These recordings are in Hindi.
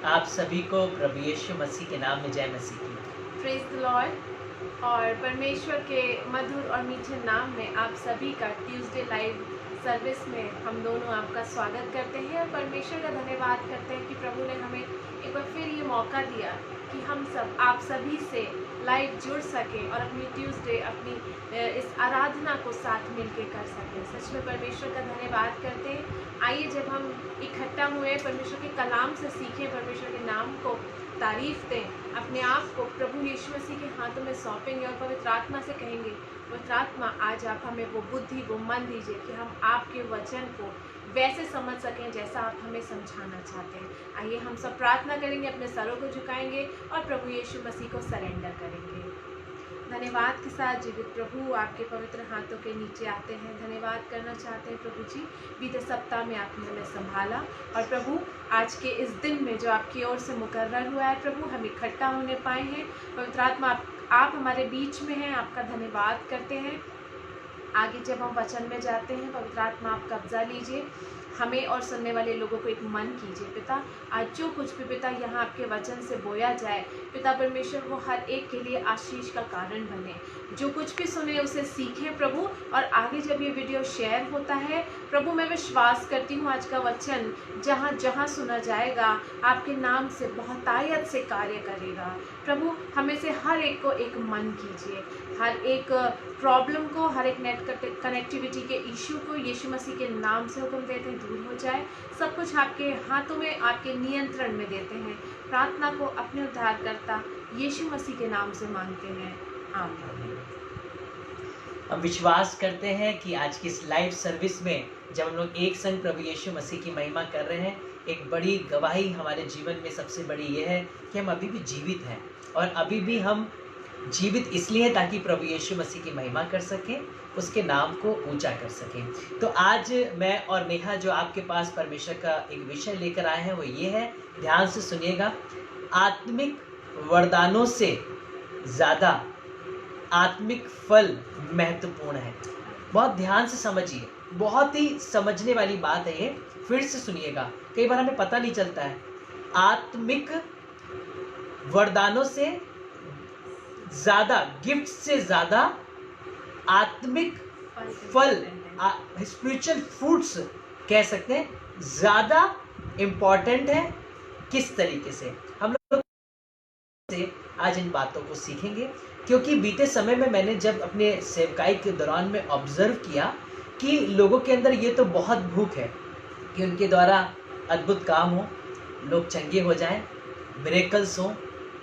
आप सभी को प्रभु यीशु मसीह के नाम में जय मसीह की। Praise the Lord. और परमेश्वर के मधुर और मीठे नाम में आप सभी का ट्यूसडे लाइव सर्विस में हम दोनों आपका स्वागत करते हैं और परमेश्वर का धन्यवाद करते हैं कि प्रभु ने हमें एक बार फिर ये मौका दिया कि हम सब आप सभी से लाइव जुड़ सकें और अपनी ट्यूसडे अपनी इस आराधना को साथ मिलके कर सकें। सच में परमेश्वर का धन्यवाद करते हैं। आइए जब हम इकट्ठा हुए परमेश्वर के कलाम से सीखें, परमेश्वर के नाम को तारीफ दें, अपने आप को प्रभु यीशु मसीह के हाथों में सौंपेंगे और पवित्र आत्मा से कहेंगे, पवित्र आत्मा आज आप हमें वो बुद्धि वो मन दीजिए कि हम आपके वचन को वैसे समझ सकें जैसा आप हमें समझाना चाहते हैं। आइए हम सब प्रार्थना करेंगे, अपने सरों को झुकाएंगे और प्रभु यीशु मसीह को सरेंडर करेंगे। धन्यवाद के साथ जीवित प्रभु आपके पवित्र हाथों के नीचे आते हैं। धन्यवाद करना चाहते हैं प्रभु जी, बीते सप्ताह में आपने हमें संभाला और प्रभु आज के इस दिन में जो आपकी ओर से मुकर्रर हुआ है प्रभु, हम इकट्ठा होने पाए हैं। पवित्र आत्मा आप हमारे बीच में हैं, आपका धन्यवाद करते हैं। आगे जब हम वचन में जाते हैं, पवित्र आत्मा आप कब्जा लीजिए, हमें और सुनने वाले लोगों को एक मन कीजिए पिता। आज जो कुछ भी पिता यहाँ आपके वचन से बोया जाए पिता परमेश्वर, वो हर एक के लिए आशीष का कारण बने। जो कुछ भी सुने उसे सीखें प्रभु, और आगे जब ये वीडियो शेयर होता है प्रभु, मैं विश्वास करती हूँ आज का वचन जहाँ जहाँ सुना जाएगा आपके नाम से बहुतायत से कार्य करेगा। प्रभु हमें से हर एक को एक मन कीजिए, हर एक प्रॉब्लम को, हर एक नेट कनेक्टिविटी के इश्यू को यीशु मसीह के नाम से हुक्म देते हैं दूर हो जाए। सब कुछ आपके हाथों में, आपके नियंत्रण में देते हैं। प्रार्थना को अपने उद्धारकर्ता यीशु मसीह के नाम से मांगते हैं, आमीन। हम विश्वास करते हैं कि आज की इस लाइव सर्विस में जब हम लोग एक संग प्रभु यीशु मसीह की महिमा कर रहे हैं, एक बड़ी गवाही हमारे जीवन में सबसे बड़ी ये है कि हम अभी भी जीवित हैं। और अभी भी हम जीवित इसलिए हैं ताकि प्रभु यीशु मसीह की महिमा कर सकें, उसके नाम को ऊंचा कर सकें। तो आज मैं और नेहा जो आपके पास परमेश्वर का एक विषय लेकर आए हैं वो ये है, ध्यान से सुनिएगा, आत्मिक वरदानों से ज़्यादा आत्मिक फल महत्वपूर्ण है। बहुत ध्यान से समझिए, बहुत ही समझने वाली बात है ये, फिर से सुनिएगा, कई बार हमें पता नहीं चलता है। आत्मिक वरदानों से ज़्यादा, गिफ्ट से ज़्यादा आत्मिक फल, स्पिरिचुअल फ्रूट्स कह सकते हैं, ज़्यादा इम्पॉर्टेंट है। किस तरीके से हम लोग से आज इन बातों को सीखेंगे, क्योंकि बीते समय में मैंने जब अपने सेवकाई के दौरान में ऑब्जर्व किया कि लोगों के अंदर ये तो बहुत भूख है कि उनके द्वारा अद्भुत काम हो, लोग चंगे हो जाएं, मिरेकल्स हों,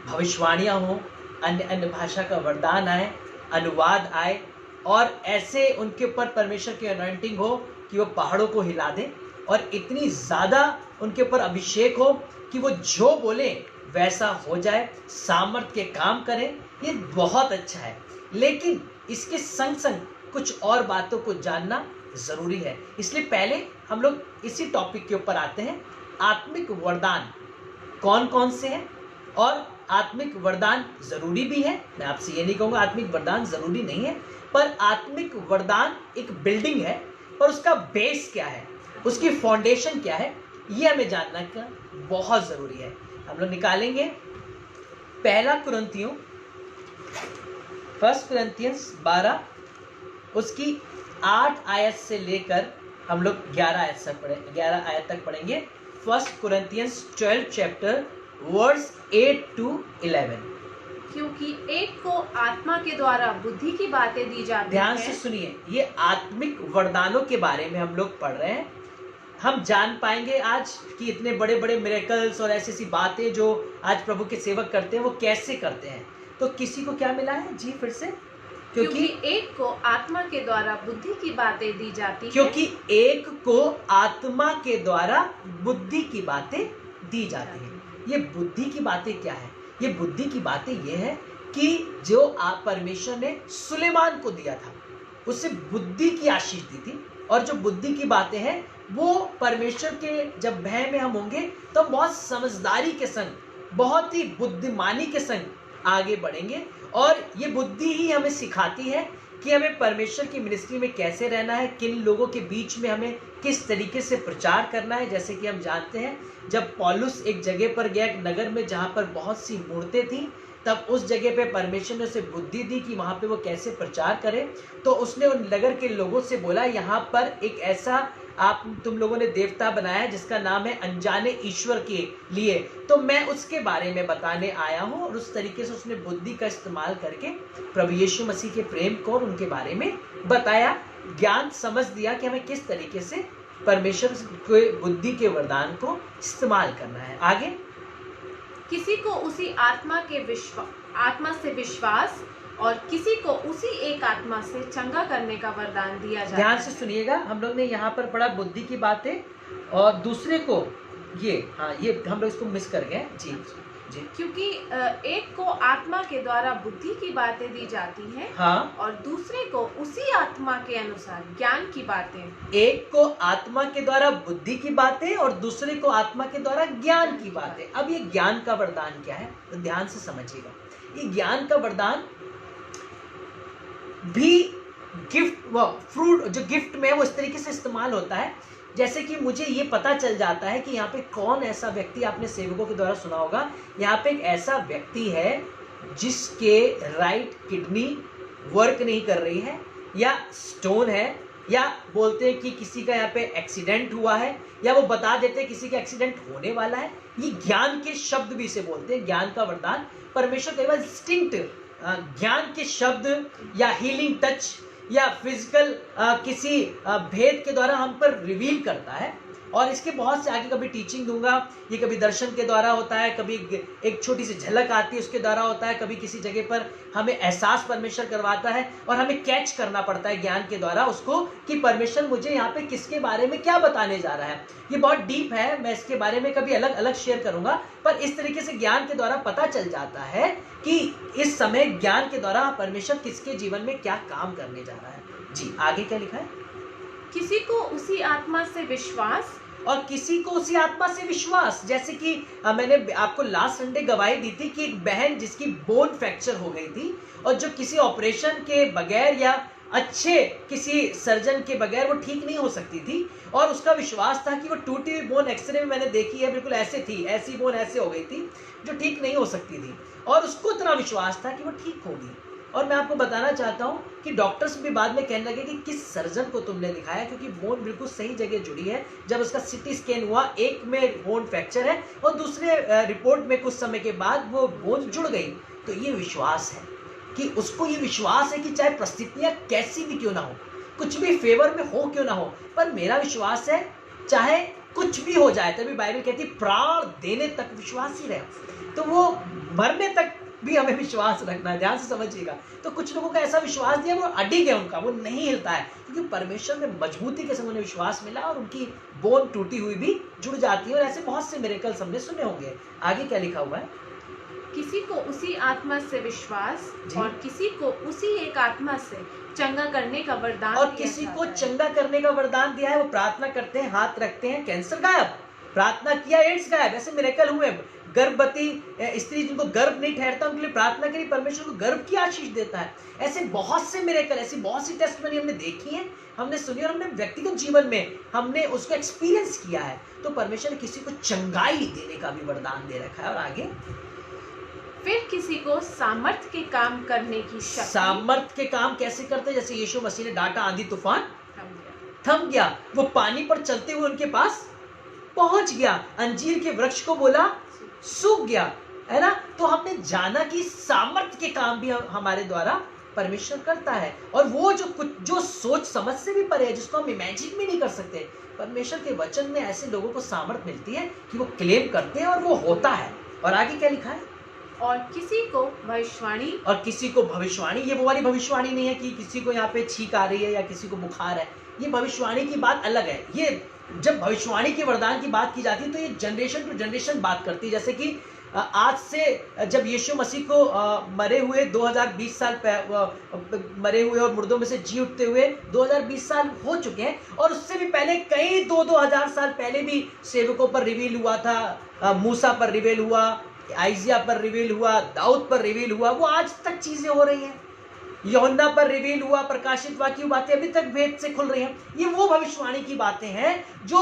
भविष्यवाणियाँ हों, अन्य अन्य भाषा का वरदान आए, अनुवाद आए, और ऐसे उनके ऊपर परमेश्वर की अनॉइंटिंग हो कि वो पहाड़ों को हिला दें, और इतनी ज़्यादा उनके ऊपर अभिषेक हो कि वो जो बोले वैसा हो जाए, सामर्थ्य के काम करें। ये बहुत अच्छा है, लेकिन इसके संग संग कुछ और बातों को जानना ज़रूरी है। इसलिए पहले हम लोग इसी टॉपिक के ऊपर आते हैं, आत्मिक वरदान कौन कौन से हैं, और आत्मिक वरदान ज़रूरी भी है। मैं आपसे ये नहीं कहूँगा आत्मिक वरदान ज़रूरी नहीं है, पर आत्मिक वरदान एक बिल्डिंग है और उसका बेस क्या है, उसकी फाउंडेशन क्या है, ये हमें जानना का बहुत ज़रूरी है। हम लोग निकालेंगे पहला कुरिन्थियों 1 कुरिन्थियंस 12 उसकी 8 आयत से लेकर हम लोग 11 आयत तक पढ़ेंगे। 1 कुरिन्थियंस 12 चैप्टर वर्स 8 to 11। क्योंकि एक को आत्मा के द्वारा बुद्धि की बातें दी जाती हैं। ध्यान से सुनिए, ये आत्मिक वरदानों के बारे में हम लोग पढ़ रहे हैं। हम जान पाएंगे आज कि इतने बड़े बड़े मिरेकल्स और ऐसी ऐसी बातें जो आज प्रभु के सेवक करते हैं वो कैसे करते हैं। तो किसी को क्या मिला है जी, फिर से? क्योंकि एक को आत्मा के द्वारा बुद्धि की बातें दी जाती हैं। क्योंकि एक को आत्मा के द्वारा बुद्धि की बातें दी जाती हैं। ये बुद्धि की बातें क्या है? ये बुद्धि की बातें ये है कि जो आप परमेश्वर ने सुलेमान को दिया था, उसे बुद्धि की आशीष दी थी, और जो बुद्धि की बातें हैं वो परमेश्वर के जब भय में हम होंगे तो बहुत समझदारी के संग, बहुत ही बुद्धिमानी के संग आगे बढ़ेंगे। और ये बुद्धि ही हमें सिखाती है कि हमें परमेश्वर की मिनिस्ट्री में कैसे रहना है, किन लोगों के बीच में हमें किस तरीके से प्रचार करना है। जैसे कि हम जानते हैं जब पौलुस एक जगह पर गया, एक नगर में जहाँ पर बहुत सी मूर्तें थी, तब उस जगह पे परमेश्वर ने उसे बुद्धि दी कि वहाँ पे वो कैसे प्रचार करे। तो उसने उन नगर के लोगों से बोला, यहाँ पर एक ऐसा तुम लोगों ने देवता बनाया है जिसका नाम है अनजाने ईश्वर के लिए, तो मैं उसके बारे में बताने आया हूँ। और उस तरीके से उसने बुद्धि का इस्तेमाल करके प्रभु यीशु मसीह के प्रेम को और उनके बारे में बताया, ज्ञान समझ दिया कि हमें किस तरीके से परमेश्वर के बुद्धि के वरदान को इस्तेमाल करना है। आगे, किसी को उसी आत्मा से विश्वास और किसी को उसी एक आत्मा से चंगा करने का वरदान दिया जाता है। ध्यान से सुनिएगा, हम लोग ने यहाँ पर पढ़ा बुद्धि की बातें, और दूसरे को ये हम लोग इसको मिस कर गए जी। क्योंकि एक को आत्मा के द्वारा बुद्धि की बातें दी जाती हैं, हाँ, और दूसरे को उसी आत्मा के अनुसार ज्ञान की बातें। एक को आत्मा के द्वारा बुद्धि की बातें और दूसरे को आत्मा के द्वारा ज्ञान की बातें। अब ये ज्ञान का वरदान क्या है, तो ध्यान से समझिएगा। ये ज्ञान का वरदान भी गिफ्ट, फ्रूट जो गिफ्ट में है वो इस तरीके से इस्तेमाल होता है, जैसे कि मुझे ये पता चल जाता है कि यहाँ पे कौन ऐसा व्यक्ति, आपने सेवकों के द्वारा सुना होगा, यहाँ पे एक ऐसा व्यक्ति है जिसके राइट किडनी वर्क नहीं कर रही है, या स्टोन है, या बोलते हैं कि किसी का यहाँ पे एक्सीडेंट हुआ है, या वो बता देते हैं किसी का एक्सीडेंट होने वाला है। ये ज्ञान के शब्द भी इसे बोलते हैं, ज्ञान का वरदान। परमेश्वर कई बार इंस्टिंक्ट ज्ञान के शब्द या हीलिंग टच या फिजिकल किसी भेद के द्वारा हम पर रिवील करता है। और इसके बहुत से आगे कभी टीचिंग दूंगा, ये कभी दर्शन के द्वारा होता है, कभी एक छोटी सी झलक आती है उसके द्वारा होता है, कभी किसी जगह पर हमें एहसास परमेश्वर करवाता है और हमें कैच करना पड़ता है ज्ञान के द्वारा उसको, कि परमेश्वर मुझे यहाँ पे किसके बारे में क्या बताने जा रहा है। ये बहुत डीप है, मैं इसके बारे में कभी अलग अलग शेयर करूंगा, पर इस तरीके से ज्ञान के द्वारा पता चल जाता है कि इस समय ज्ञान के द्वारा परमेश्वर किसके जीवन में क्या काम करने जा रहा है। जी, आगे क्या लिखा है? किसी को उसी आत्मा से विश्वास और किसी को उसी आत्मा से विश्वास। जैसे कि मैंने आपको लास्ट संडे गवाही दी थी कि एक बहन जिसकी बोन फ्रैक्चर हो गई थी और जो किसी ऑपरेशन के बगैर या अच्छे किसी सर्जन के बगैर वो ठीक नहीं हो सकती थी, और उसका विश्वास था कि वो टूटी हुई बोन, एक्सरे में मैंने देखी है, बिल्कुल ऐसे थी, ऐसी बोन ऐसे हो गई थी जो ठीक नहीं हो सकती थी, और उसको इतना विश्वास था कि वो ठीक होगी। और मैं आपको बताना चाहता हूँ कि डॉक्टर्स भी बाद में कहने लगे कि किस सर्जन को तुमने दिखाया, क्योंकि बोन बिल्कुल सही जगह जुड़ी है। जब उसका सिटी स्कैन हुआ, एक में बोन फ्रैक्चर है और दूसरे रिपोर्ट में कुछ समय के बाद वो बोन जुड़ गई। तो ये विश्वास है कि उसको ये विश्वास है कि चाहे परिस्थितियाँ कैसी भी क्यों ना हो, कुछ भी फेवर में हो क्यों ना हो, पर मेरा विश्वास है चाहे कुछ भी हो जाए, तभी बाइबल कहती प्राण देने तक विश्वास ही रहे। तो वो मरने तक भी हमें विश्वास रखना है, ध्यान से समझिएगा। तो कुछ लोगों का ऐसा विश्वास दिया, वो अडिग है उनका, वो नहीं हिलता है, क्योंकि परमेश्वर में मजबूती के संग उन्हें विश्वास मिला और उनकी बोन टूटी हुई भी जुड़ जाती है। और ऐसे बहुत से मिरेकल्स हमने सुने होंगे। आगे क्या लिखा हुआ है? किसी को उसी आत्मा से विश्वास और किसी को उसी एक आत्मा से चंगा करने का वरदान, और किसी को चंगा करने का वरदान दिया है। वो प्रार्थना करते हैं, हाथ रखते हैं, कैंसर गायब, प्रार्थना किया, एड्स गायब, ऐसे मिरेकल हुए। गर्भवती स्त्री जिनको गर्भ नहीं ठहरता उनके लिए प्रार्थना करी, परमेश्वर को गर्भ की आशीष देता है। ऐसे बहुत से मिरेकल, ऐसी बहुत सी टेस्टमनी हमने देखी है, हमने सुनी, और हमने व्यक्तिगत जीवन में हमने उसको एक्सपीरियंस किया है। तो परमेश्वर ने किसी को चंगाई देने का भी वरदान दे रखा है। और आगे, फिर किसी को सामर्थ के काम करने की शक्ति। सामर्थ के काम कैसे करते हैं? जैसे यीशु मसीह ने डांटा, आंधी तूफान थम गया, वो पानी पर चलते हुए उनके पास पहुंच गया, अंजीर के वृक्ष को बोला सूख गया, है ना। तो हमने जाना कि सामर्थ के काम भी हमारे द्वारा परमेश्वर करता है, और वो जो सोच समझ से भी परे है, जिसको हम इमेजिन भी नहीं कर सकते, परमेश्वर के वचन में ऐसे लोगों को सामर्थ मिलती है कि वो क्लेम करते हैं और वो होता है। और आगे क्या लिखा है? और किसी को भविष्यवाणी, और किसी को भविष्यवाणी। ये वो वाली भविष्यवाणी नहीं है कि किसी को यहाँ पे छींक आ रही है या किसी को बुखार है, ये भविष्यवाणी की बात अलग है। ये जब भविष्यवाणी के वरदान की बात की जाती है तो ये जनरेशन टू जनरेशन बात करती है। जैसे कि आज से जब यीशु मसीह को मरे हुए 2020 साल मरे हुए और मुर्दों में से जी उठते हुए 2020 साल हो चुके हैं, और उससे भी पहले कई 2000 साल पहले भी सेवकों पर रिवील हुआ था, मूसा पर रिवील हुआ, आइजिया पर रिवील हुआ, दाऊद पर रिवील हुआ, वो आज तक चीजें हो रही हैं। यूहन्ना पर रिवील हुआ, प्रकाशित हुआ की बातें अभी तक वेद से खुल रही हैं। ये वो भविष्यवाणी की बातें हैं जो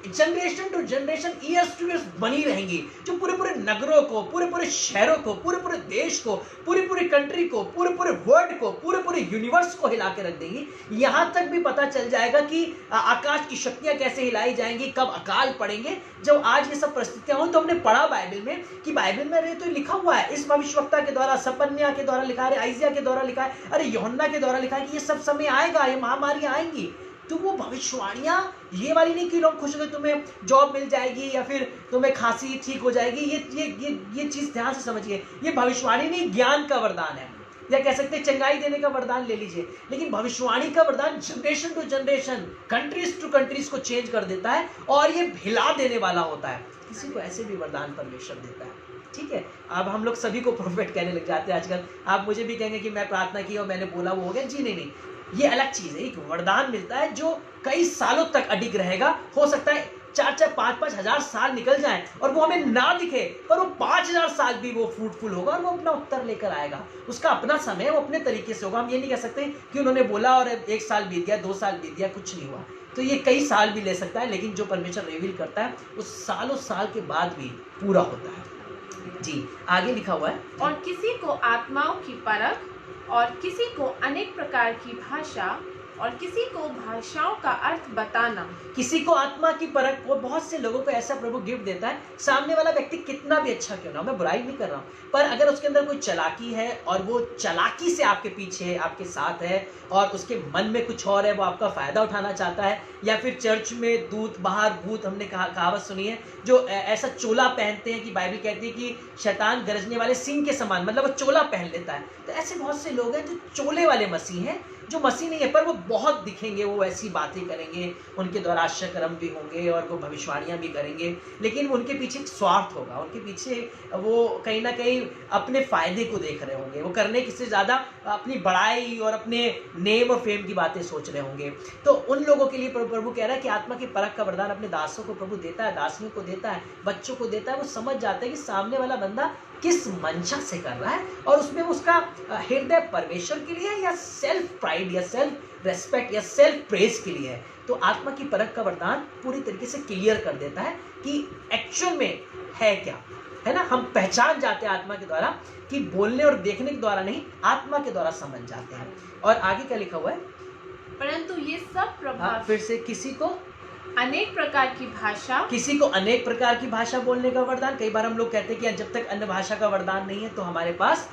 generation to generation, years to years बनी रहेंगी, जो पूरे पूरे नगरों को, पूरे पूरे शहरों को, पूरे पूरे देश को, पूरी पूरी कंट्री को, पूरे पूरे वर्ल्ड को, पूरे पूरे यूनिवर्स को हिला के रख देंगी। यहां तक भी पता चल जाएगा कि आकाश की शक्तियां कैसे हिलाई जाएंगी, कब अकाल पड़ेंगे। जब आज ये सब परिस्थितियां हो, तो हमने पढ़ा बाइबल में कि बाइबल में तो लिखा हुआ है, इस भविष्यवक्ता के द्वारा, सपन्या के द्वारा लिखा है, आइजिया के द्वारा लिखा है, अरे यूहन्ना के द्वारा लिखा है कि ये सब समय आएगा, ये महामारियां आएंगी। तो वो भविष्यवाणियां ये वाली नहीं कि लोग खुश हो गए तुम्हें जॉब मिल जाएगी या फिर तुम्हें खांसी ठीक हो जाएगी। ये चीज ध्यान से समझिए, ये भविष्यवाणी नहीं, ज्ञान का वरदान है, या कह सकते हैं चंगाई देने का वरदान ले लीजिए। लेकिन भविष्यवाणी का वरदान generation to generation, countries to countries को चेंज कर देता है और ये हिला देने वाला होता है। किसी को ऐसे भी वरदान परमेश्वर देता है, ठीक है। अब हम लोग सभी को प्रोफेट कहने लग जाते हैं आजकल। आप मुझे भी कहेंगे कि मैं प्रार्थना की और मैंने बोला वो हो गया, जी नहीं, ये अलग चीज है। एक वरदान मिलता है जो कई सालों तक अडिग रहेगा। हो सकता है 4-4, 5-5 हजार साल निकल जाएं और वो हमें ना दिखे, पर वो 5000 साल भी वो फ्रूटफुल होगा और वो अपना उत्तर लेकर आएगा। उसका अपना समय, वो अपने तरीके से होगा। हम ये नहीं कह सकते कि उन्होंने बोला और 1 साल बीत गया, 2 साल बीत गया, कुछ नहीं हुआ। तो ये कई साल भी ले सकता है, लेकिन जो परमेश्वर रिवील करता है वो सालों साल के बाद भी पूरा होता है। जी, आगे लिखा हुआ है, और किसी को आत्माओं की परख, और किसी को अनेक प्रकार की भाषा, और किसी को भाषाओं का अर्थ बताना। किसी को आत्मा की परख, वो बहुत से लोगों को ऐसा प्रभु गिफ्ट देता है। सामने वाला व्यक्ति कितना भी अच्छा क्यों ना, मैं बुराई नहीं कर रहा हूँ, पर अगर उसके अंदर कोई चालाकी है और वो चालाकी से आपके पीछे, आपके साथ है और उसके मन में कुछ और है, वो आपका फायदा उठाना चाहता है, या फिर चर्च में दूत बाहर भूत, हमने कहावत सुनी है, जो ऐसा चोला पहनते हैं कि बाइबल कहती है कि शैतान गरजने वाले सिंह के समान, मतलब वो चोला पहन लेता है। तो ऐसे बहुत से लोग हैं जो चोले वाले मसीह हैं, जो मसीह नहीं है, पर वो बहुत दिखेंगे, वो ऐसी बातें करेंगे, उनके द्वारा आश्चर्य कर्म भी होंगे और वो भविष्यवाणियां भी करेंगे, लेकिन उनके पीछे एक स्वार्थ होगा, उनके पीछे वो कहीं ना कहीं अपने फायदे को देख रहे होंगे। वो करने की से ज्यादा अपनी बड़ाई और अपने नेम और फेम की बातें सोच रहे होंगे। तो उन लोगों के लिए प्रभु कह रहा है कि आत्मा की परख का वरदान अपने दासों को प्रभु देता है, दासियों को देता है, बच्चों को देता है। वो समझ जाते हैं कि सामने वाला बंदा किस मंशा से कर रहा है और उसमें उसका हृदय परमेश्वर के लिए या सेल्फ प्राइड या सेल्फ रेस्पेक्ट या सेल्फ प्रेज के लिए है। तो आत्मा की परख का वरदान पूरी तरीके से क्लियर कर देता है कि एक्चुअल में है क्या, है ना। हम पहचान जाते हैं आत्मा के द्वारा, कि बोलने और देखने के द्वारा नहीं, आत्मा के द्वारा समझ जाते हैं। और आगे क्या लिखा हुआ है, परंतु ये सब प्रभाव, फिर से किसी को अनेक प्रकार की भाषा, किसी को अनेक प्रकार की भाषा बोलने का वरदान। कई बार हम लोग कहते हैं कि जब तक अन्य भाषा का वरदान नहीं है तो हमारे पास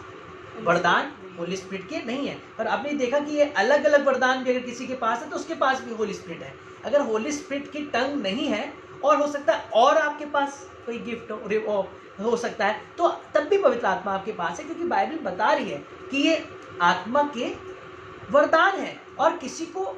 वरदान होली स्पिरिट के नहीं है। पर आपने देखा कि ये अलग अलग वरदान भी अगर किसी के पास है तो उसके पास भी होली स्पिरिट है। अगर होली स्पिरिट की टंग नहीं है और हो सकता है और आपके पास कोई गिफ्ट हो सकता है, तो तब भी पवित्र आत्मा आपके पास है, क्योंकि बाइबल बता रही है कि ये आत्मा के वरदान है। और किसी को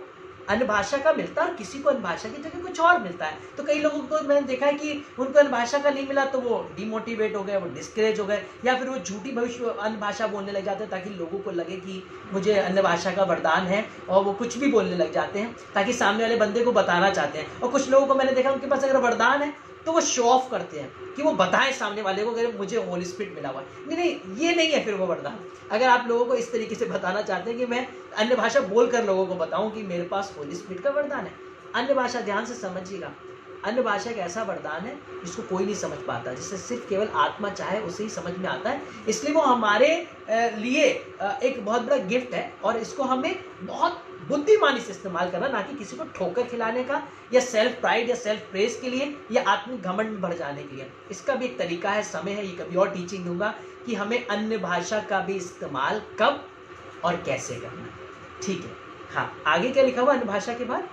अन्य भाषा का मिलता है और किसी को अन्य भाषा की जगह कुछ और मिलता है। तो कई लोगों को मैंने देखा है कि उनको अन्य भाषा का नहीं मिला तो वो डिमोटिवेट हो गए, वो डिस्करेज हो गए, या फिर वो झूठी भविष्य अन्य भाषा बोलने लग जाते हैं ताकि लोगों को लगे कि मुझे अन्य भाषा का वरदान है, और वो कुछ भी बोलने लग जाते हैं ताकि सामने वाले बंदे को बताना चाहते हैं। और कुछ लोगों को मैंने देखा उनके पास अगर वरदान है तो वो शो ऑफ करते हैं कि वो बताएं सामने वाले को कि मुझे होली स्पिरिट मिला हुआ है। नहीं, ये नहीं है फिर वो वरदान। अगर आप लोगों को इस तरीके से बताना चाहते हैं कि मैं अन्य भाषा बोलकर लोगों को बताऊं कि मेरे पास होली स्पिरिट का वरदान है, अन्य भाषा ध्यान से समझिएगा, अन्य भाषा एक ऐसा वरदान है जिसको कोई नहीं समझ पाता, जिससे सिर्फ केवल आत्मा चाहे उसे ही समझ में आता है। इसलिए वो हमारे लिए एक बहुत बड़ा गिफ्ट है और इसको हमें बहुत बुद्धिमानी से इस्तेमाल करना, ना कि किसी को ठोकर खिलाने का या सेल्फ प्राइड या सेल्फ प्रेज के लिए या आत्मिक घमंड में बढ़ जाने के लिए। इसका भी एक तरीका है, समय है, ये कभी और टीचिंग दूंगा कि हमें अन्य भाषा का भी इस्तेमाल कब और कैसे करना है। ठीक है, हाँ, आगे क्या लिखा हुआ अन्य भाषा के बाद,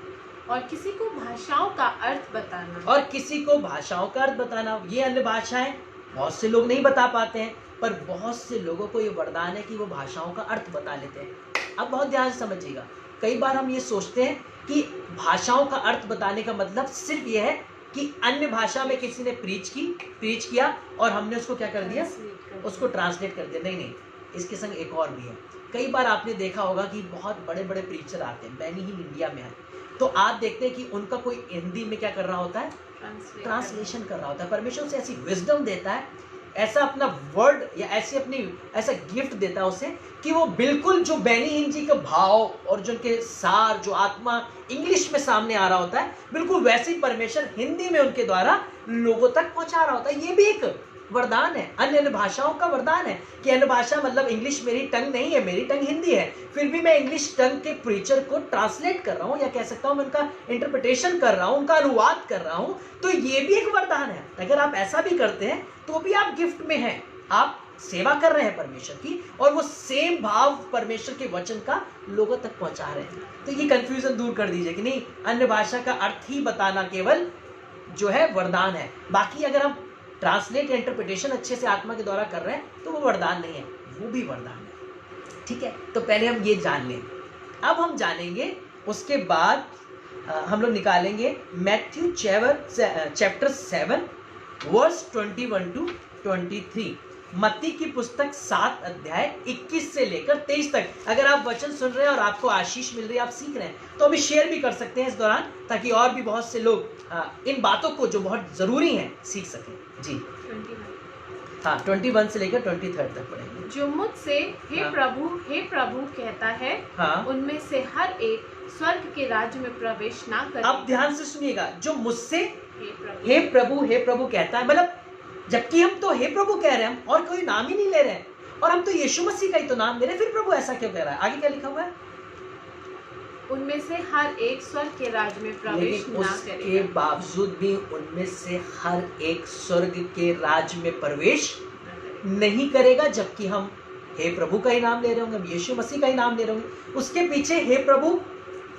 और किसी को भाषाओं का अर्थ बताना, और किसी को भाषाओं का अर्थ बताना। ये अन्य भाषाएं बहुत से लोग नहीं बता पाते हैं, पर बहुत से लोगों को ये वरदान है कि वो भाषाओं का अर्थ बता लेते हैं। अब बहुत ध्यान से समझिएगा, कई बार हम ये सोचते हैं कि भाषाओं का अर्थ बताने का मतलब सिर्फ ये है कि अन्य भाषा में किसी ने प्रीच किया और हमने उसको क्या कर दिया, उसको ट्रांसलेट कर दिया। नहीं, इसके संग एक और भी है। कई बार आपने देखा होगा कि बहुत बड़े बड़े प्रीचर आते हैं, मैंने ही इंडिया में आए, तो आप देखते हैं कि उनका कोई हिंदी में क्या कर रहा होता है, ट्रांसलेशन कर रहा होता है। परमेश्वर से ऐसी विजडम देता है, ऐसा अपना वर्ड या ऐसा गिफ्ट देता है उसे कि वो बिल्कुल जो बेनी हिन जी के भाव और जो उनके सार, जो आत्मा इंग्लिश में सामने आ रहा होता है, बिल्कुल वैसे ही परमेश्वर हिंदी में उनके द्वारा लोगों तक पहुंचा रहा होता है। ये भी एक वरदान है, अन्य भाषाओं का वरदान है कि अन्य भाषा मतलब इंग्लिश मेरी टंग नहीं है, मेरी टंग हिंदी है, फिर भी मैं इंग्लिश टंग के प्रीचर को ट्रांसलेट कर रहा हूँ, या कह सकता हूँ मैं उनका इंटरप्रिटेशन कर रहा हूँ, उनका अनुवाद कर रहा हूँ। तो ये भी एक वरदान है। अगर आप ऐसा भी करते हैं तो भी आप गिफ्ट में हैं, आप सेवा कर रहे हैं परमेश्वर की, और वो सेम भाव परमेश्वर के वचन का लोगों तक पहुंचा रहे हैं। तो ये कंफ्यूजन दूर कर दीजिए कि नहीं, अन्य भाषा का अर्थ ही बताना केवल जो है वरदान है। बाकी अगर हम ट्रांसलेट या इंटरप्रिटेशन अच्छे से आत्मा के द्वारा कर रहे हैं तो वो वरदान नहीं है, वो भी वरदान है। ठीक है, तो पहले हम ये जान लें। अब हम जानेंगे, उसके बाद हम लोग निकालेंगे मैथ्यू चैप्टर 7 वर्स 21 to 23। मत्ती की पुस्तक 7 अध्याय 21 से लेकर 23 तक। अगर आप वचन सुन रहे हैं और आपको आशीष मिल रही है, आप सीख रहे हैं, तो अभी शेयर भी कर सकते हैं इस दौरान, ताकि और भी बहुत से लोग इन बातों को जो बहुत जरूरी हैं सीख सकें। जी 21। हाँ, 21 से लेकर 23 तक पढ़ेंगे। जो मुझसे हे प्रभु कहता है, हाँ, उनमें से हर एक स्वर्ग के राज्य में प्रवेश ना करे। अब ध्यान से सुनिएगा, जो मुझसे हे प्रभु हे प्रभु कहता है, मतलब जबकि हम तो हे प्रभु कह रहे हैं, हम और कोई नाम ही नहीं ले रहे हैं, और हम तो यीशु मसीह का ही तो नाम ले रहे हैं, फिर प्रभु ऐसा क्यों कह रहा है? आगे क्या लिखा हुआ है? उनमें से हर एक स्वर्ग के राज्य में प्रवेश ना उसके करेगा। बावजूद भी उनमें से हर एक स्वर्ग के राज्य में प्रवेश नहीं करेगा, जबकि हम हे प्रभु का ही नाम ले रहे होंगे, हम यीशु मसीह का ही नाम ले रहे होंगे। उसके पीछे हे प्रभु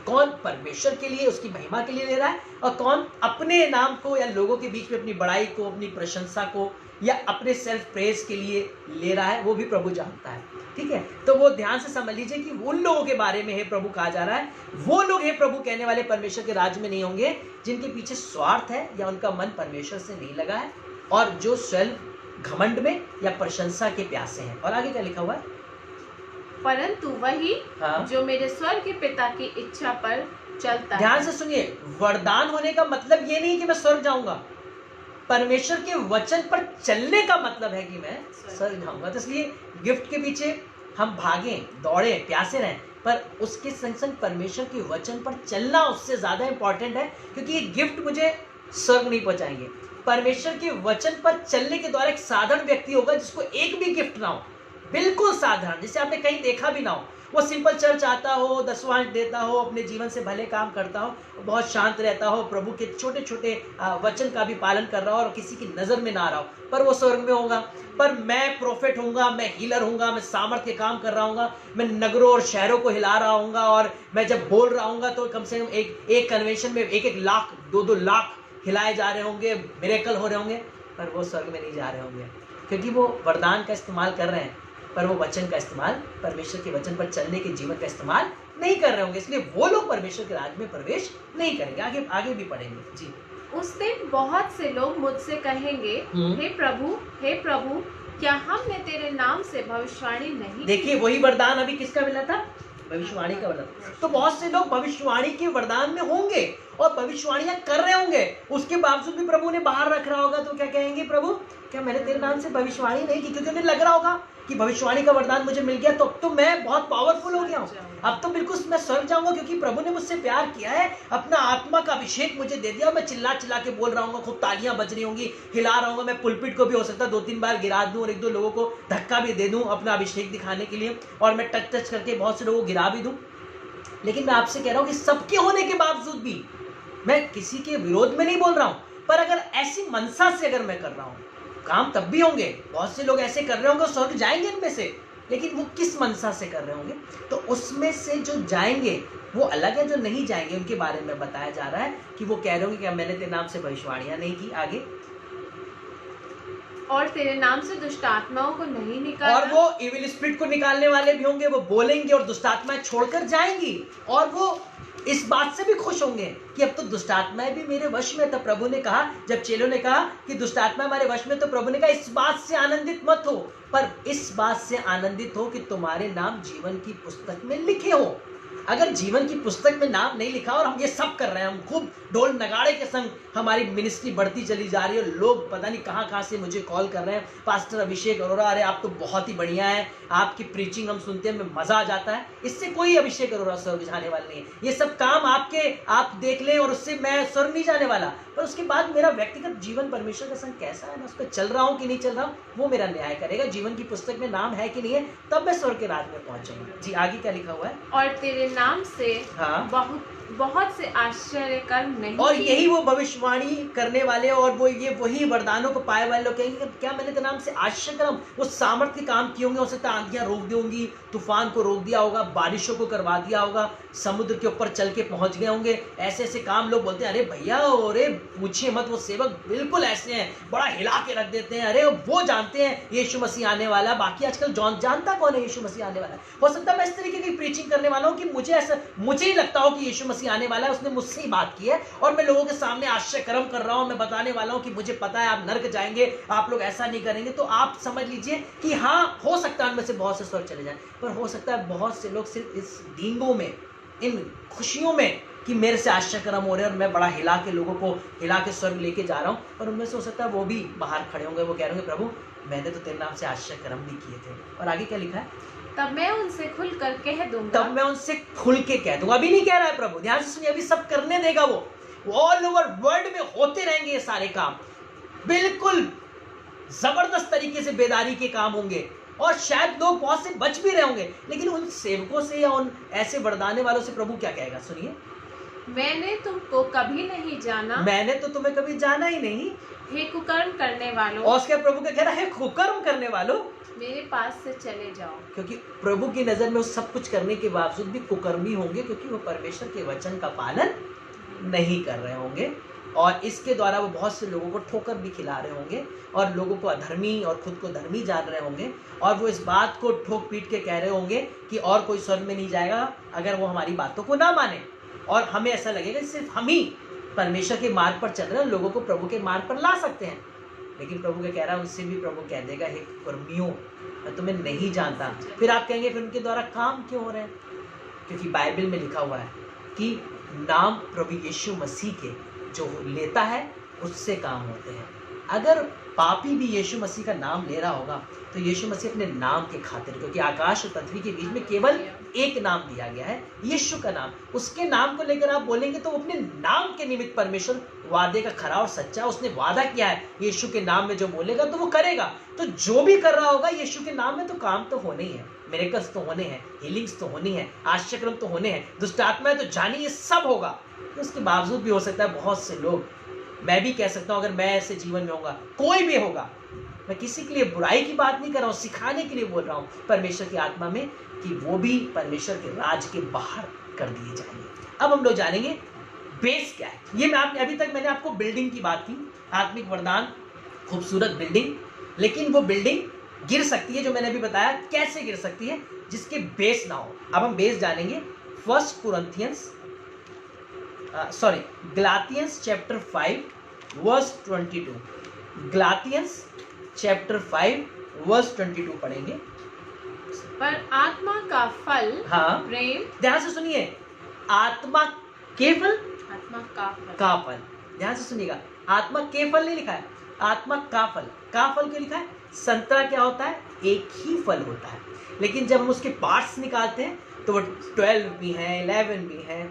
कौन परमेश्वर के लिए, उसकी महिमा के लिए ले रहा है, और कौन अपने नाम को या लोगों के बीच में अपनी बड़ाई को, अपनी प्रशंसा को, या अपने सेल्फ प्रेज के लिए ले रहा है, वो भी प्रभु जानता है। ठीक है, तो वो ध्यान से समझ लीजिए कि उन लोगों के बारे में हे प्रभु कहा जा रहा है, वो लोग हे प्रभु कहने वाले परमेश्वर के राज्य में नहीं होंगे जिनके पीछे स्वार्थ है या उनका मन परमेश्वर से नहीं लगा है, और जो सेल्फ घमंड में या प्रशंसा के प्यासे हैं। और आगे क्या लिखा हुआ है? परंतु वही हाँ, जो मेरे स्वर्ग के पिता की इच्छा पर चलता है। ध्यान से सुनिए, वरदान होने का मतलब ये नहीं कि मैं स्वर्ग जाऊंगा, परमेश्वर के वचन पर चलने का मतलब है कि मैं स्वर्ग जाऊंगा। तो इसलिए गिफ्ट के पीछे हम भागें, दौड़े, प्यासे रहें, पर उसके संग संग परमेश्वर के वचन पर चलना उससे ज्यादा इंपॉर्टेंट है, क्योंकि ये गिफ्ट मुझे स्वर्ग नहीं पहुंचाएंगे। परमेश्वर के वचन पर चलने के द्वारा एक साधारण व्यक्ति होगा जिसको एक भी गिफ्ट ना हो, बिल्कुल साधारण, जिसे आपने कहीं देखा भी ना हो, वो सिंपल चर्च आता हो, दसवांश देता हो, अपने जीवन से भले काम करता हो, बहुत शांत रहता हो, प्रभु के छोटे छोटे वचन का भी पालन कर रहा हो और किसी की नजर में ना आ रहा हो, पर वो स्वर्ग में होगा। पर मैं प्रोफेट हूँगा, मैं हीलर हूँगा, मैं सामर्थ्य के काम कर रहा हूँगा, मैं नगरों और शहरों को हिला रहा हूँगा, और मैं जब बोल रहा हूँगा तो कम से कम एक कन्वेंशन में 1-1 लाख 2-2 लाख हिलाए जा रहे होंगे, मिरेकल हो रहे होंगे, पर वो स्वर्ग में नहीं जा रहे होंगे, क्योंकि वो वरदान का इस्तेमाल कर रहे हैं, पर वो वचन का इस्तेमाल, परमेश्वर के वचन पर चलने के जीवन का इस्तेमाल नहीं कर रहे होंगे। इसलिए वो लोग परमेश्वर के राज्य में प्रवेश नहीं करेंगे। आगे भी पढ़ेंगे। जी, उस दिन बहुत से लोग मुझसे कहेंगे, हे प्रभु क्या हमने तेरे नाम से भविष्यवाणी नहीं? देखिए, वही वरदान अभी किसका मिला था? भविष्यवाणी का वरदान। तो बहुत से लोग भविष्यवाणी के वरदान में होंगे और भविष्यवाणियां कर रहे होंगे, उसके बावजूद भी प्रभु ने बाहर रख रहा होगा, तो क्या कहेंगे? प्रभु क्या मैंने तेरे नाम से भविष्यवाणी नहीं की? क्योंकि उन्हें लग रहा होगा कि भविष्यवाणी का वरदान मुझे मिल गया, तो अब तो मैं बहुत पावरफुल हो गया हूँ, अब तो बिल्कुल मैं स्वर्ग जाऊंगा, क्योंकि प्रभु ने मुझसे प्यार किया है, अपना आत्मा का अभिषेक मुझे दे दिया, मैं चिल्ला चिल्ला के बोल रहा हूँ, खूब तालियां बज रही होंगी, हिला रहा हूँ, मैं पुलपिट को भी हो सकता है 2-3 बार गिरा दूं और 1-2 लोगों को धक्का भी दे दूं अपना अभिषेक दिखाने के लिए, और मैं टच करके बहुत से लोगों को गिरा भी दूं। लेकिन मैं आपसे कह रहा हूं कि सबके होने के बावजूद भी, मैं किसी के विरोध में नहीं बोल रहा हूं, पर अगर ऐसी मनसा से अगर मैं कर रहा हूं, काम तब भी होंगे, बहुत से लोग ऐसे कर रहे होंगे, स्वर्ग जाएंगे इनमें से, लेकिन वो किस मनसा से कर रहे होंगे? तो उसमें से जो जाएंगे वो अलग है, जो नहीं जाएंगे उनके बारे में बताया जा रहा है कि वो कह रहे होंगे कि मैंने तेरे नाम से भविष्यवाणियां नहीं की। आगे, और तेरे नाम से दुष्ट आत्माओं को नहीं निकाला। और वो इविल स्पिरिट को निकालने वाले भी होंगे, वो बोलेंगे और दुष्ट आत्माएं छोड़कर जाएंगी, और वो इस बात से भी खुश होंगे कि अब तो दुष्ट आत्माएं भी मेरे वश में। तब प्रभु ने कहा, जब चेलों ने कहा कि दुष्ट आत्मा हमारे वश में, तो प्रभु ने कहा इस बात से आनंदित मत हो, पर इस बात से आनंदित हो कि तुम्हारे नाम जीवन की पुस्तक में लिखे हो। अगर जीवन की पुस्तक में नाम नहीं लिखा और हम ये सब कर रहे हैं, हम खूब ढोल नगाड़े के संग हमारी मिनिस्ट्री बढ़ती चली जा रही है, लोग पता नहीं कहाँ से मुझे कॉल कर रहे हैं, पास्टर अभिषेक अरोड़ा, अरे आप तो बहुत ही बढ़िया है, आपकी प्रीचिंग हम सुनते हैं, हमें मजा आ जाता है। इससे कोई अभिषेक अरोड़ा स्वर्ग जाने वाला नहीं है। ये सब काम आप देख लें और उससे मैं स्वर्ग नहीं जाने वाला, पर उसके बाद मेरा व्यक्तिगत जीवन परमेश्वर के संग कैसा है, मैं उस पर चल रहा हूँ कि नहीं चल रहा हूँ, वो मेरा न्याय करेगा। जीवन की पुस्तक में नाम है कि नहीं है, तब मैं स्वर्ग के राज में पहुंचूंगा। जी आगे क्या लिखा हुआ है? और तेरे नाम से हाँ, बहुत से आश्चर्य कर्म नहीं और किए। यही वो भविष्यवाणी करने वाले और वही वरदानों को पाए वाले लोग कहेंगे कि क्या मैंने तेरे नाम से आश्चर्य कर्म, वो सामर्थ्य के काम किए होंगे, हो सकता है आंधियां रोक दी होंगी, तूफान को रोक दिया होगा, बारिशों को करवा दिया होगा, समुद्र के ऊपर चल के पहुंच गए होंगे। ऐसे ऐसे काम लोग बोलते हैं, अरे भैया, अरे पूछिए मत, वो सेवक बिल्कुल ऐसे हैं, बड़ा हिला के रख देते हैं, अरे वो जानते हैं यीशु मसीह आने वाला। बाकी आजकल जानता कौन है यीशु मसीह आने वाला? हो सकता है मैं इस तरीके की प्रीचिंग करने वाला हूँ कि मुझे ही लगता हो कि यीशु मसीह आने वाला है, उसने मुझसे ही बात की है और मैं लोगों के सामने आश्चर्य कर्म कर रहा हूं, मैं बताने वाला हूं कि मुझे पता है आप नरक जाएंगे, आप लोग ऐसा नहीं करेंगे। तो आप समझ लीजिए कि हाँ, हो सकता है उनमें से बहुत से स्वर्ग चले जाएं, पर हो सकता है बहुत से लोग सिर्फ इस डींगों में, इन खुशियों में कि मेरे से आश्चर्य कर्म हो रहे हैं और मैं बड़ा हिला के लोगों को हिला के स्वर्ग लेके जा रहा हूँ, और उनमें से हो सकता है वो भी बाहर खड़े होंगे, वो कह रहे होंगे, प्रभु मैंने तो तेरे नाम से आश्चर्य कर्म भी किए थे। और आगे क्या लिखा है? तब मैं उनसे खुल कर कह दूंगा। तब मैं उनसे खुल के कह दूंगा। अभी नहीं कह रहा है प्रभु, ध्यान से सुनिए, अभी सब करने देगा वो ऑल ओवर वर्ल्ड में होते रहेंगे ये सारे काम, बिल्कुल जबरदस्त तरीके से बेदारी के काम होंगे, और शायद लोग बहुत से बच भी रहे होंगे, लेकिन उन सेवकों से या उन ऐसे वरदाने वालों से प्रभु क्या कहेगा? सुनिए, मैंने तुमको कभी नहीं जाना, मैंने तो तुम्हें कभी जाना ही नहीं, हे कुकर्म करने वालों। और उसके प्रभु क्या कह रहा है? कुकर्म करने वालों, मेरे पास से चले जाओ। क्योंकि प्रभु की नजर में वो सब कुछ करने के बावजूद भी कुकर्मी होंगे, क्योंकि वो परमेश्वर के वचन का पालन नहीं कर रहे होंगे, और इसके द्वारा वो बहुत से लोगों को ठोकर भी खिला रहे होंगे और लोगों को अधर्मी और खुद को धर्मी जान रहे होंगे, और वो इस बात को ठोक पीट के कह रहे होंगे कि और कोई स्वर्ग में नहीं जाएगा अगर वो हमारी बातों को ना माने, और हमें ऐसा लगेगा कि सिर्फ हम ही परमेश्वर के मार्ग पर चल रहे हैं, लोगों को प्रभु के मार्ग पर ला सकते हैं। लेकिन प्रभु क्या कह रहा है? उनसे भी प्रभु कह देगा, हे कुकर्मियों, मैं तुम्हें नहीं जानता। फिर आप कहेंगे, फिर उनके द्वारा काम क्यों हो रहे हैं? क्योंकि बाइबल में लिखा हुआ है कि नाम प्रभु यीशु मसीह के जो लेता है उससे काम होते हैं। अगर पापी भी यीशु मसीह का नाम ले रहा होगा तो यीशु मसीह अपने नाम के खातिर, क्योंकि आकाश और पृथ्वी के बीच में केवल एक नाम दिया गया है, यीशु का नाम, उसके नाम को लेकर आप बोलेंगे तो अपने नाम के निमित्त परमेश्वर वादे का खरा और सच्चा, उसने वादा किया है यीशु के नाम में जो बोलेगा तो वो करेगा। तो जो भी कर रहा होगा यीशु के नाम में तो काम तो होने ही है, मिरेकल्स तो होने हैं, हीलिंग्स तो होनी है, आश्चर्य तो होने हैं, दुष्ट आत्माएं तो जानी, ये सब होगा। तो उसके बावजूद भी हो सकता है बहुत से लोग, मैं भी कह सकता हूं अगर मैं ऐसे जीवन में होगा, कोई भी होगा, मैं किसी के लिए बुराई की बात नहीं कर रहा हूं, सिखाने के लिए बोल रहा हूं परमेश्वर की आत्मा में कि वो भी परमेश्वर के राज के बाहर कर दिए जाएंगे। अब हम लोग जानेंगे बेस क्या है। ये अभी तक मैंने आपको बिल्डिंग की बात की, आत्मिक वरदान, खूबसूरत बिल्डिंग, लेकिन वो बिल्डिंग गिर सकती है, जो मैंने अभी बताया कैसे गिर सकती है, जिसके बेस ना हो। अब हम बेस जानेंगे। गलातियंस चैप्टर 5 वर्स 22, गलातियंस चैप्टर 5 वर्स 22 पढ़ेंगे। पर आत्मा का फल, हाँ, प्रेम, ध्यान से सुनिए, आत्मा के फल, आत्मा का फल, ध्यान से सुनिएगा, आत्मा के फल नहीं लिखा है, आत्मा का फल क्यों लिखा है? संतरा क्या होता है? एक ही फल होता है, लेकिन जब हम उसके पार्ट्स निकालते हैं तो वो 12 भी हैं, 11 भी हैं,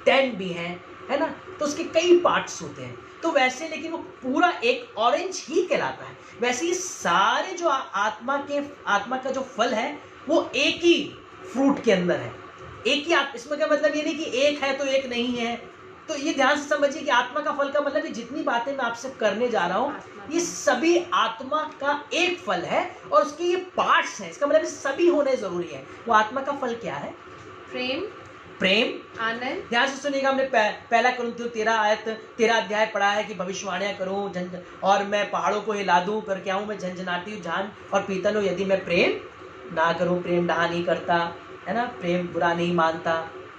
10 भी हैं, है ना, तो उसके कई पार्ट्स होते हैं। तो वैसे लेकिन वो पूरा एक ऑरेंज ही कहलाता है। वैसे ये सारे जो आत्मा का जो फल है वो एक ही फ्रूट के अंदर है, एक ही। इसमें क्या मतलब ये नहीं कि एक है तो एक नहीं है। तो ये ध्यान से समझिए कि आत्मा का फल का मतलब, ये जितनी बातें मैं आपसे करने जा रहा हूँ ये सभी आत्मा का एक फल है, और उसके ये पार्ट्स हैं, इसका मतलब ये सभी होने जरूरी है। वो आत्मा का फल क्या है? प्रेम, आनंद। ध्यान से सुनिएगा, हमने पहला कुरिन्थियों 13 अध्याय पढ़ा है कि भविष्यवाणियां करूं और मैं पहाड़ों को हिला दूं, पर क्या हूं मैं झंझनाती झान और पीतल हूं यदि मैं प्रेम ना करूं। प्रेम डहा नहीं करता, है ना, प्रेम बुरा नहीं मानता,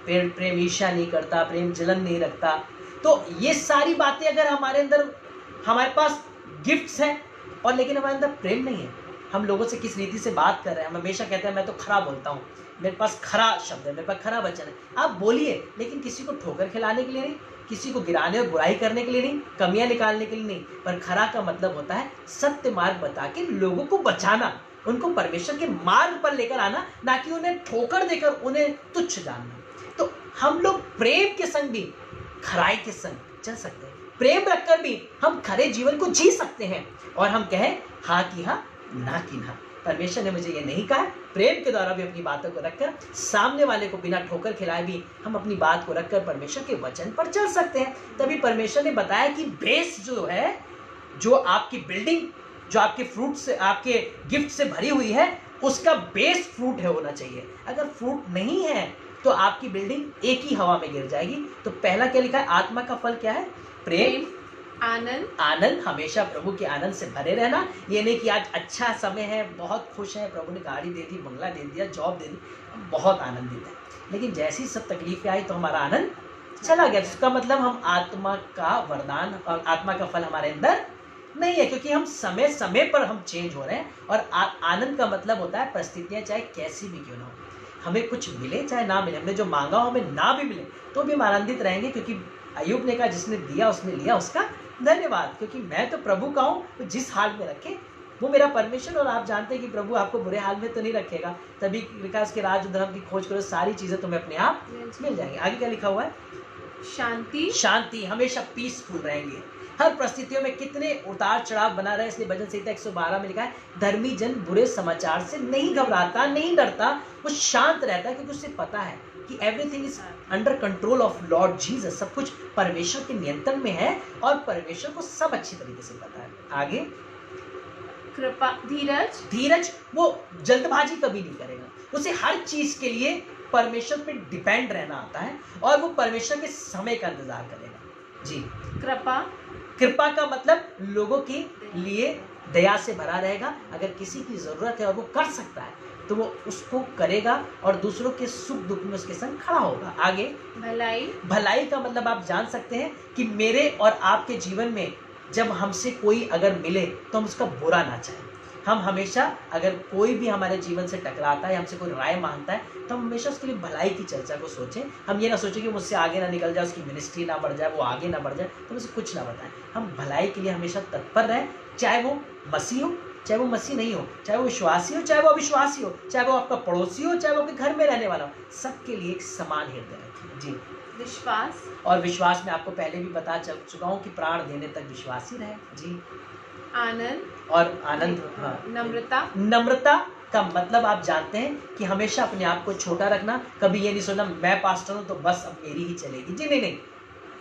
प्रेम ईर्ष्या नहीं करता, प्रेम जलन नहीं रखता। तो ये सारी बातें अगर हमारे पास गिफ्ट्स हैं और लेकिन हमारे अंदर प्रेम नहीं है, हम लोगों से किस नीति से बात कर रहे हैं। हम हमेशा कहते हैं मैं तो खरा बोलता हूँ, मेरे पास खरा शब्द है, मेरे पास खरा वचन है। आप बोलिए, लेकिन किसी को ठोकर खिलाने के लिए नहीं, किसी को गिराने और बुराई करने के लिए नहीं, कमियां निकालने के लिए नहीं। पर खरा का मतलब होता है सत्य मार्ग बता के लोगों को बचाना, उनको परमेश्वर के मार्ग पर लेकर आना, ना कि उन्हें ठोकर देकर उन्हें तुच्छ जानना। तो हम लोग प्रेम के संग भी खराई के संग चल सकते हैं, प्रेम रखकर भी हम खरे जीवन को जी सकते हैं, और हम कहें हाँ की हाँ, ना की ना। परमेश्वर ने मुझे ये नहीं कहा, प्रेम के द्वारा भी अपनी बातों को रखकर सामने वाले को बिना ठोकर खिलाए भी हम अपनी बात को रखकर परमेश्वर के वचन पर चल सकते हैं। तभी परमेश्वर ने बताया कि बेस जो है, जो आपकी बिल्डिंग, जो आपके फ्रूट से, आपके गिफ्ट से भरी हुई है, उसका बेस फ्रूट है होना चाहिए। अगर फ्रूट नहीं है तो आपकी बिल्डिंग एक ही हवा में गिर जाएगी। तो पहला क्या लिखा है, आत्मा का फल क्या है, प्रेम, आनंद, आनंद, हमेशा प्रभु के आनंद से भरे रहना। ये नहीं कि आज अच्छा समय है, बहुत खुश है, प्रभु ने गाड़ी दे दी, बंगला दे दिया, जॉब दे दी, बहुत आनंदित है, लेकिन जैसी सब तकलीफें आई तो हमारा आनंद चला गया। इसका मतलब हम आत्मा का वरदान और आत्मा का फल हमारे अंदर नहीं है, क्योंकि हम समय समय पर हम चेंज हो रहे हैं। और आनंद का मतलब होता है परिस्थितियां चाहे कैसी भी क्यों ना हो, हमें कुछ मिले चाहे ना मिले, हमने जो मांगा हो हमें ना भी मिले तो भी हम आनंदित रहेंगे, क्योंकि अय्यूब ने कहा जिसने दिया उसने लिया, उसका धन्यवाद, क्योंकि मैं तो प्रभु का हूँ। तो जिस हाल में रखे वो मेरा परमेश्वर, और आप जानते हैं कि प्रभु आपको बुरे हाल में तो नहीं रखेगा। तभी लिखा उसके राज धर्म की खोज करो, सारी चीजें तुम्हें अपने आप मिल जाएंगी। आगे क्या लिखा हुआ है, शांति, शांति, हमेशा पीसफुल रहेंगे हर परिस्थितियों में। कितने उतार चढ़ाव बना रहे, इसलिए भजन संहिता 112 में लिखा है, धर्मी जन बुरे समाचार से नहीं घबराता, नहीं डरता, वो शांत रहता है, क्योंकि उसे पता है कि everything is under control of Lord Jesus. सब कुछ परमेश्वर के नियंत्रण में है और परमेश्वर को सब अच्छी तरीके से पता है। आगे कृपा, धीरज, धीरज, वो जल्दबाजी कभी नहीं करेगा, उसे हर चीज के लिए परमेश्वर पे डिपेंड रहना आता है, और वो परमेश्वर के समय का इंतजार करेगा। जी, कृपा, कृपा का मतलब लोगों के लिए दया से भरा रहेगा। अगर किसी की जरूरत है और वो कर सकता है तो वो उसको करेगा, और दूसरों के सुख दुख में उसके संग खड़ा होगा। आगे भलाई, भलाई का मतलब आप जान सकते हैं कि मेरे और आपके जीवन में जब हमसे कोई अगर मिले तो हम उसका बुरा ना चाहें। हम हमेशा, अगर कोई भी हमारे जीवन से टकराता है, हमसे कोई राय मांगता है, तो हम हमेशा उसके लिए भलाई की चर्चा को सोचें। हम ये ना सोचें कि मुझसे आगे ना निकल जाए, उसकी मिनिस्ट्री ना बढ़ जाए, वो आगे ना बढ़ जाए, तो मुझे कुछ ना बताएं। हम भलाई के लिए हमेशा तत्पर रहें, चाहे वो मसीह हो, चाहे वो मसीह नहीं हो, चाहे वो विश्वासी हो, चाहे वो अविश्वासी हो, चाहे वो आपका पड़ोसी हो, चाहे वो आपके घर में रहने वाला हो, सबके लिए एक समान हृदय रखें। जी, विश्वास, और विश्वास में आपको पहले भी बता चुका हूँ कि प्राण देने तक विश्वासी रहे। जी, आनंद, और आनंद, हाँ, नम्रता, नम्रता का मतलब आप जानते हैं कि हमेशा अपने आप को छोटा रखना। कभी ये नहीं सोचना मैं पास्टर हूँ तो बस अब मेरी ही चलेगी। जी नहीं,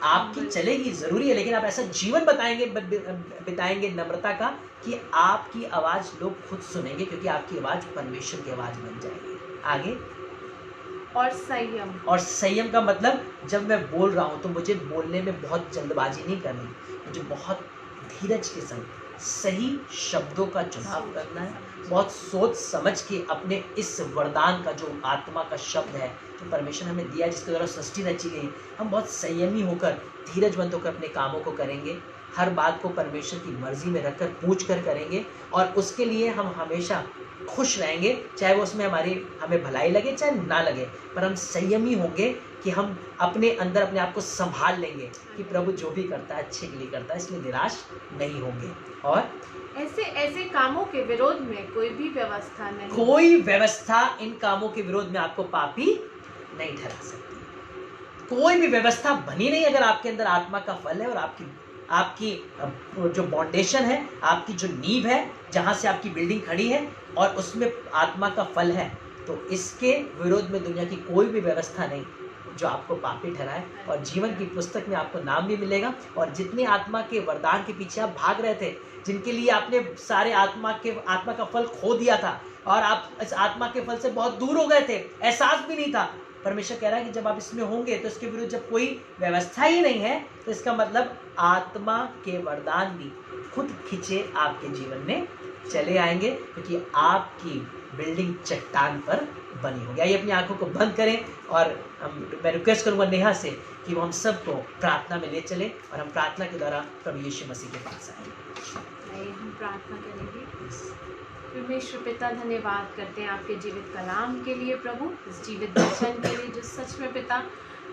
आपकी चलेगी जरूरी है, लेकिन आप ऐसा जीवन बिताएंगे नम्रता का कि आपकी आवाज लोग खुद सुनेंगे, क्योंकि आपकी आवाज परमेश्वर की आवाज बन जाएगी। आगे, और संयम, और संयम का मतलब जब मैं बोल रहा हूँ तो मुझे बोलने में बहुत जल्दबाजी नहीं करनी, मुझे बहुत धीरज के संग सही शब्दों का चुनाव करना है, बहुत सोच समझ के अपने इस वरदान का, जो आत्मा का शब्द है जो परमेश्वर हमें दिया, जिसके द्वारा सृष्टि रची गई, हम बहुत संयमी होकर, धीरजवंत होकर अपने कामों को करेंगे। हर बात को परमेश्वर की मर्जी में रखकर पूछ कर करेंगे, और उसके लिए हम हमेशा खुश रहेंगे, चाहे वो उसमें हमें भलाई लगे चाहे ना लगे, पर हम संयमी होंगे कि हम अपने अंदर अपने आप को संभाल लेंगे कि प्रभु जो भी करता है अच्छे के लिए करता है, इसलिए निराश नहीं होंगे। और ऐसे कामों के विरोध में कोई भी व्यवस्था नहीं, कोई व्यवस्था इन कामों के विरोध में आपको पापी नहीं ठहरा सकती। कोई भी व्यवस्था बनी नहीं अगर आपके अंदर आत्मा का फल है, और आपकी जो फाउंडेशन है, आपकी जो नींव है, जहां से आपकी बिल्डिंग खड़ी है, और उसमें आत्मा का फल है, तो इसके विरोध में दुनिया की कोई भी व्यवस्था नहीं जो आपको पापी ठहराए। और जीवन की पुस्तक में आपको नाम भी मिलेगा। और जितने आत्मा के वरदान के पीछे आप भाग रहे थे, जिनके लिए आपने सारे आत्मा का फल खो दिया था, और आप इस आत्मा के फल से बहुत दूर हो गए थे, एहसास भी नहीं था, परमेश्वर कह रहा है कि जब आप इसमें होंगे तो इसके विरुद्ध जब कोई व्यवस्था ही नहीं है, तो इसका मतलब आत्मा के वरदान भी खुद खींचे आपके जीवन में चले आएंगे, क्योंकि आपकी बिल्डिंग चट्टान पर बनी होगी। आइए अपनी आंखों को बंद करें, और मैं रिक्वेस्ट करूंगा नेहा से कि वो हम सबको प्रार्थना में ले चले, और हम प्रार्थना के द्वारा प्रभु यीशु मसीह के पास आएंगे। प्रार्थना करेंगे। परमेश्वर पिता, धन्यवाद करते हैं आपके जीवित कलाम के लिए प्रभु, इस जीवित वचन के लिए जो सच में पिता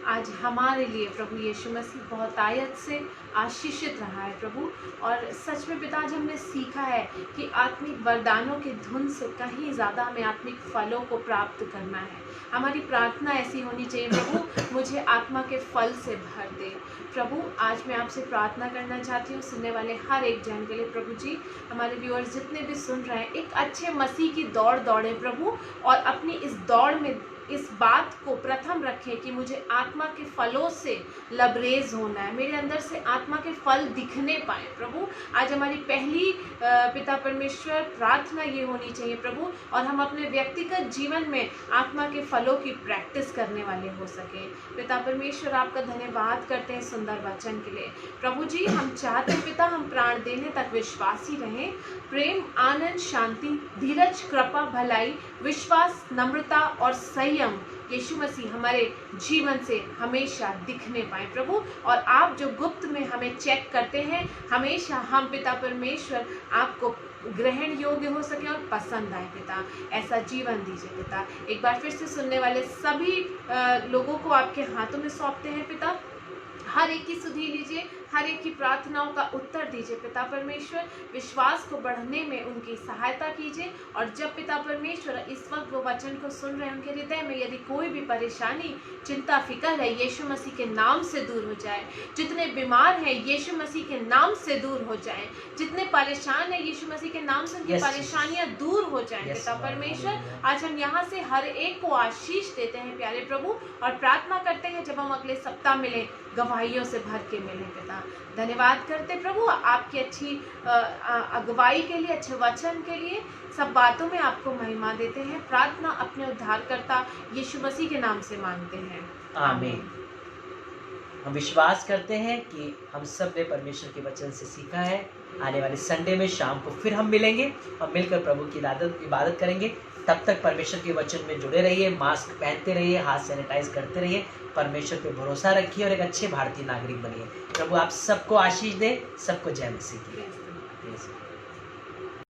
आज हमारे लिए प्रभु यीशु मसीह बहुत आयत से आशीषित रहा है प्रभु। और सच में पिता आज हमने सीखा है कि आत्मिक वरदानों के धुन से कहीं ज़्यादा हमें आत्मिक फलों को प्राप्त करना है। हमारी प्रार्थना ऐसी होनी चाहिए प्रभु, मुझे आत्मा के फल से भर दे प्रभु। आज मैं आपसे प्रार्थना करना चाहती हूँ सुनने वाले हर एक जन के लिए प्रभु जी, हमारे व्यूअर्स जितने भी सुन रहे हैं, एक अच्छे मसीह की दौड़ दौड़े प्रभु, और अपनी इस दौड़ में इस बात को प्रथम रखें कि मुझे आत्मा के फलों से लबरेज होना है, मेरे अंदर से आत्मा के फल दिखने पाए प्रभु। आज हमारी पहली पिता परमेश्वर प्रार्थना ये होनी चाहिए प्रभु, और हम अपने व्यक्तिगत जीवन में आत्मा के फलों की प्रैक्टिस करने वाले हो सके। पिता परमेश्वर आपका धन्यवाद करते हैं सुंदर वचन के लिए प्रभु जी। हम चाहते हैं पिता हम प्राण देने तक विश्वासी रहें, प्रेम, आनंद, शांति, धीरज, कृपा, भलाई, विश्वास, नम्रता और संयम यीशु मसीह हमारे जीवन से हमेशा दिखने पाए प्रभु। और आप जो गुप्त में हमें चेक करते हैं, हमेशा हम पिता परमेश्वर आपको ग्रहण योग्य हो सके और पसंद आए पिता, ऐसा जीवन दीजिए पिता। एक बार फिर से सुनने वाले सभी लोगों को आपके हाथों में सौंपते हैं पिता, हर एक की सुधि लीजिए, हर एक की प्रार्थनाओं का उत्तर दीजिए पिता परमेश्वर। विश्वास को बढ़ने में उनकी सहायता कीजिए, और जब पिता परमेश्वर इस वक्त वो वचन को सुन रहे हैं, उनके हृदय में यदि कोई भी परेशानी, चिंता, फिक्र है, यीशु मसीह के नाम से दूर हो जाए। जितने बीमार हैं यीशु मसीह के नाम से दूर हो जाए, जितने परेशान हैं यीशु मसीह के नाम से उनकी परेशानियां दूर हो जाएं पिता परमेश्वर। आज हम यहाँ से हर एक को आशीष देते हैं प्यारे प्रभु, और प्रार्थना करते हैं जब हम अगले सप्ताह मिलें गवाहियों से भर के मिले पिता। धन्यवाद करते प्रभु आपकी अच्छी अगुवाई के लिए, अच्छे वचन के लिए, सब बातों में आपको महिमा देते हैं। प्रार्थना अपने उद्धारकर्ता यीशु मसीह के नाम से मांगते हैं, आमीन। हम विश्वास करते हैं कि हम सब ने परमेश्वर के वचन से सीखा है। आने वाले संडे में शाम को फिर हम मिलेंगे और मिलकर प्रभु की इबादत करेंगे। तब तक परमेश्वर के वचन में जुड़े रहिए, मास्क पहनते रहिए, हाथ सैनिटाइज करते रहिए, परमेश्वर पे भरोसा रखिए और एक अच्छे भारतीय नागरिक बनिए। प्रभु आप सबको आशीष दे। सबको जय मसीह की।